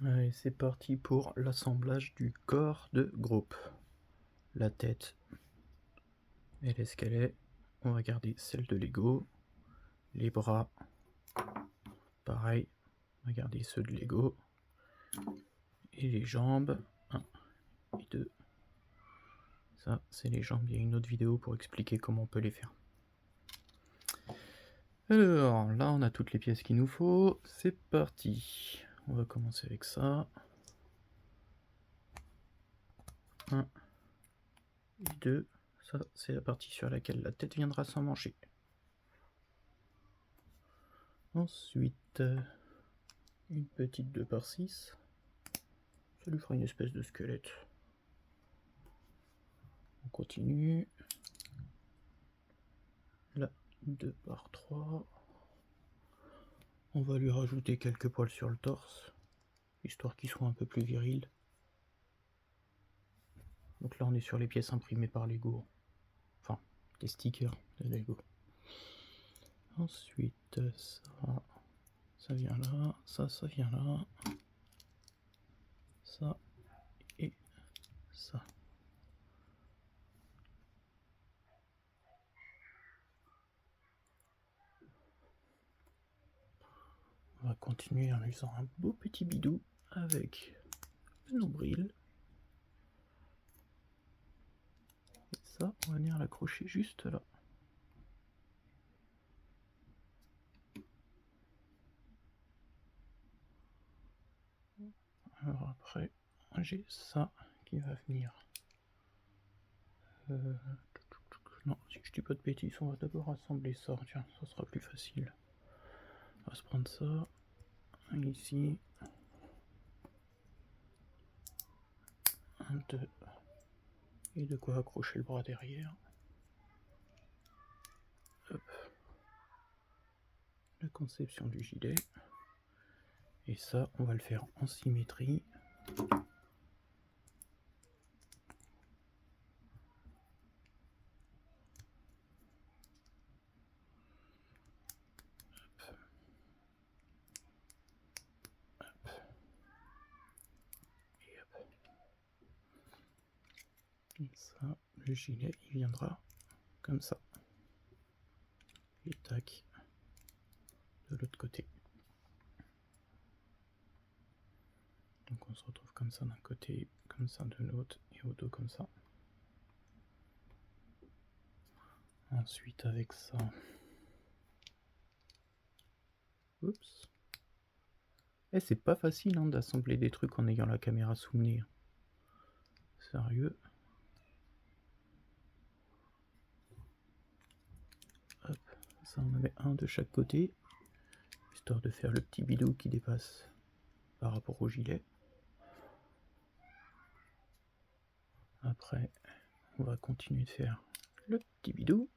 Allez, c'est parti pour l'assemblage du corps de groupe. La tête, elle est ce qu'elle est. On va garder celle de Lego. Les bras, pareil, on va garder ceux de Lego. Et les jambes, 1 et 2. Ça, c'est les jambes. Il y a une autre vidéo pour expliquer comment on peut les faire. Alors, là, on a toutes les pièces qu'il nous faut. C'est parti. On va commencer avec ça. 1 et 2. Ça, c'est la partie sur laquelle la tête viendra s'emmancher. Ensuite, une petite 2x6. Ça lui fera une espèce de squelette. On continue. Là, 2x3. On va lui rajouter quelques poils sur le torse, histoire qu'il soit un peu plus viril. Donc là, on est sur les pièces imprimées par Lego. Enfin, des stickers de Lego. Ensuite, ça vient là, ça vient là, ça et ça. On va continuer en faisant un beau petit bidou avec le nombril. Et ça, on va venir l'accrocher juste là. Alors après, j'ai ça qui va venir. Non, si je dis pas de bêtises, on va d'abord assembler ça. Tiens, ça sera plus facile. On va se prendre ça, ici, 1, 2, et de quoi accrocher le bras derrière. Hop. La conception du gilet. Et ça, on va le faire en symétrie. Et ça, le gilet, il viendra comme ça. Et tac, de l'autre côté. Donc on se retrouve comme ça d'un côté, comme ça de l'autre, et au dos comme ça. Ensuite avec ça... Oups. Et c'est pas facile hein, d'assembler des trucs en ayant la caméra sous le nez. Sérieux. Hop, ça on en met un de chaque côté, histoire de faire le petit bidou qui dépasse par rapport au gilet. Après, on va continuer de faire le petit bidou.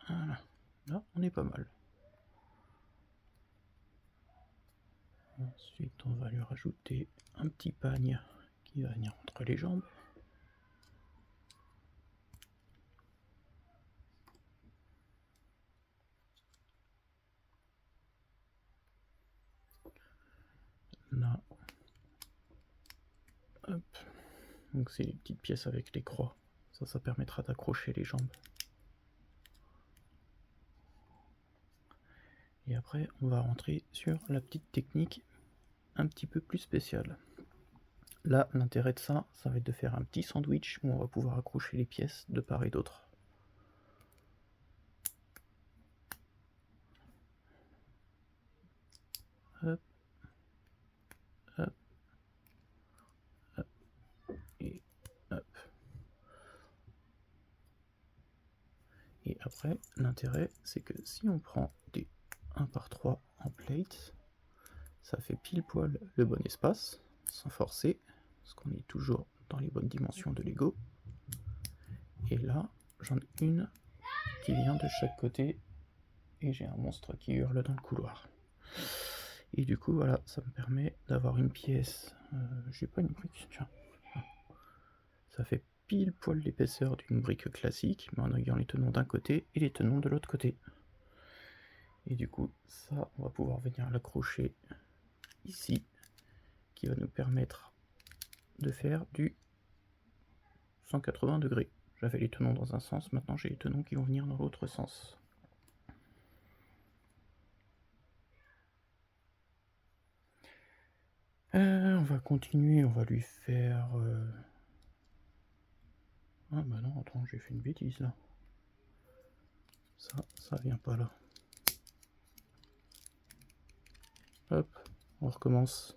Voilà, là on est pas mal. Ensuite, on va lui rajouter un petit pagne qui va venir entre les jambes. Là, hop. Donc c'est les petites pièces avec les croix. Ça permettra d'accrocher les jambes. Et après, on va rentrer sur la petite technique un petit peu plus spéciale. Là, l'intérêt de ça, ça va être de faire un petit sandwich où on va pouvoir accrocher les pièces de part et d'autre. Hop, hop, hop, et hop. Et après, l'intérêt, c'est que si on prend des 1 par 3 en plate, ça fait pile poil le bon espace, sans forcer, parce qu'on est toujours dans les bonnes dimensions de Lego. Et là, j'en ai une qui vient de chaque côté, et j'ai un monstre qui hurle dans le couloir. Et du coup, voilà, ça me permet d'avoir une pièce. J'ai pas une brique, tiens. Ça fait pile poil l'épaisseur d'une brique classique, mais en ayant les tenons d'un côté et les tenons de l'autre côté. Et du coup, ça, on va pouvoir venir l'accrocher ici, qui va nous permettre de faire du 180 degrés. J'avais les tenons dans un sens, maintenant j'ai les tenons qui vont venir dans l'autre sens. On va continuer, on va lui faire... Ah bah non, attends, j'ai fait une bêtise là. Ça vient pas là. Hop, on recommence.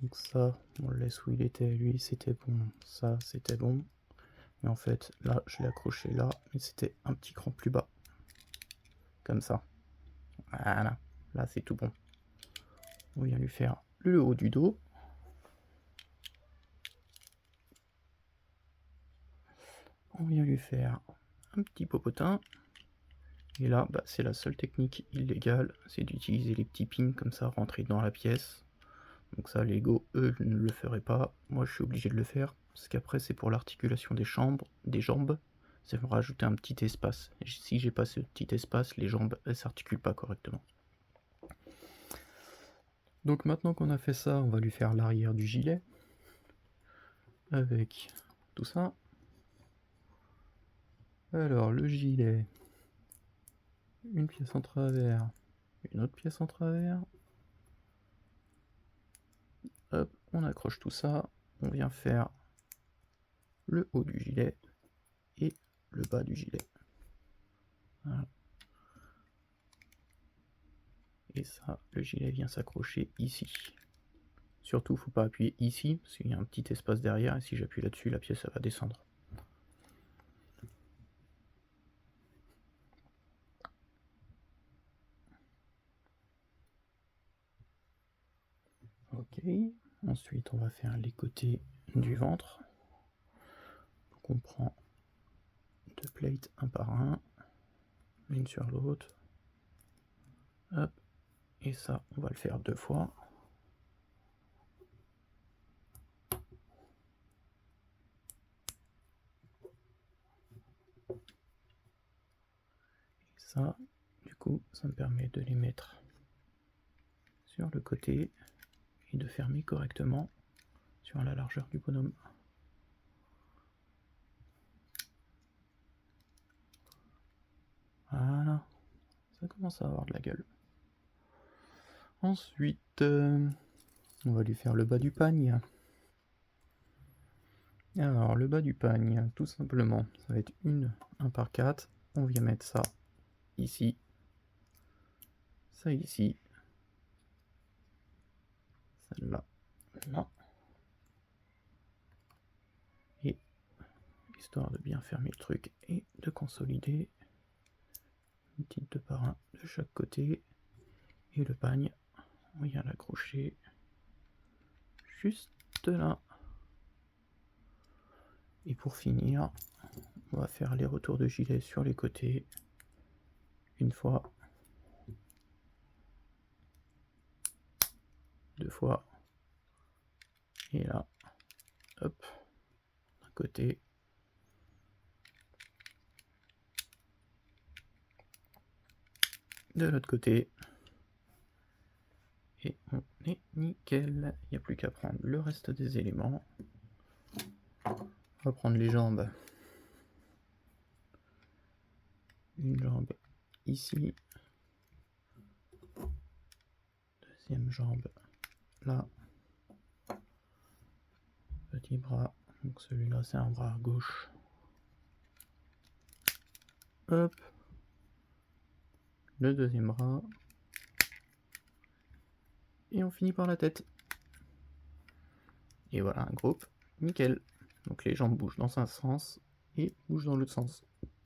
Donc ça, on le laisse où il était, lui c'était bon, ça c'était bon. Mais en fait, là, je l'ai accroché là, mais c'était un petit cran plus bas. Comme ça. Voilà, là c'est tout bon. On vient lui faire le haut du dos. On vient lui faire un petit popotin. Et là, bah, c'est la seule technique illégale, c'est d'utiliser les petits pins comme ça, rentrer dans la pièce. Donc ça, les Lego, eux, ne le feraient pas. Moi, je suis obligé de le faire, parce qu'après, c'est pour l'articulation des jambes. Ça va me rajouter un petit espace. Et si j'ai pas ce petit espace, les jambes, elles s'articulent pas correctement. Donc maintenant qu'on a fait ça, on va lui faire l'arrière du gilet. Avec tout ça. Alors, le gilet. Une pièce en travers. Une autre pièce en travers. Hop, on accroche tout ça. On vient faire le haut du gilet et le bas du gilet. Voilà. Et ça, le gilet vient s'accrocher ici. Surtout, faut pas appuyer ici, parce qu'il y a un petit espace derrière, et si j'appuie là-dessus, la pièce va descendre. Ok, ensuite on va faire les côtés du ventre. Donc on prend deux plates un par un, l'une sur l'autre. Hop, et ça, on va le faire 2 fois. Ça, du coup, ça me permet de les mettre sur le côté et de fermer correctement sur la largeur du bonhomme. Voilà, ça commence à avoir de la gueule. Ensuite, on va lui faire le bas du pagne. Alors, le bas du pagne, tout simplement, ça va être 1 par 4. On vient mettre ça ici, ça ici, celle-là, là. Et histoire de bien fermer le truc et de consolider, une petite 2 par 1 de chaque côté. Et le pagne, on vient l'accrocher juste là. Et pour finir, on va faire les retours de gilet sur les côtés. Une fois, 2 fois, et là, hop, d'un côté. De l'autre côté. Et on est nickel. Il n'y a plus qu'à prendre le reste des éléments. On va prendre les jambes. Une jambe ici. Deuxième jambe là. Petit bras. Donc celui-là c'est un bras gauche. Hop. Le deuxième bras. Et on finit par la tête. Et voilà un groupe nickel. Donc les jambes bougent dans un sens et bougent dans l'autre sens.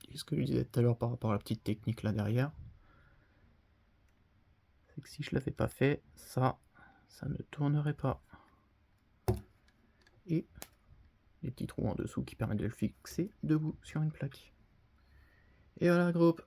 Et ce que je disais tout à l'heure par rapport à la petite technique là derrière, c'est que si je l'avais pas fait, ça ne tournerait pas. Et les petits trous en dessous qui permettent de le fixer debout sur une plaque. Et voilà groupe.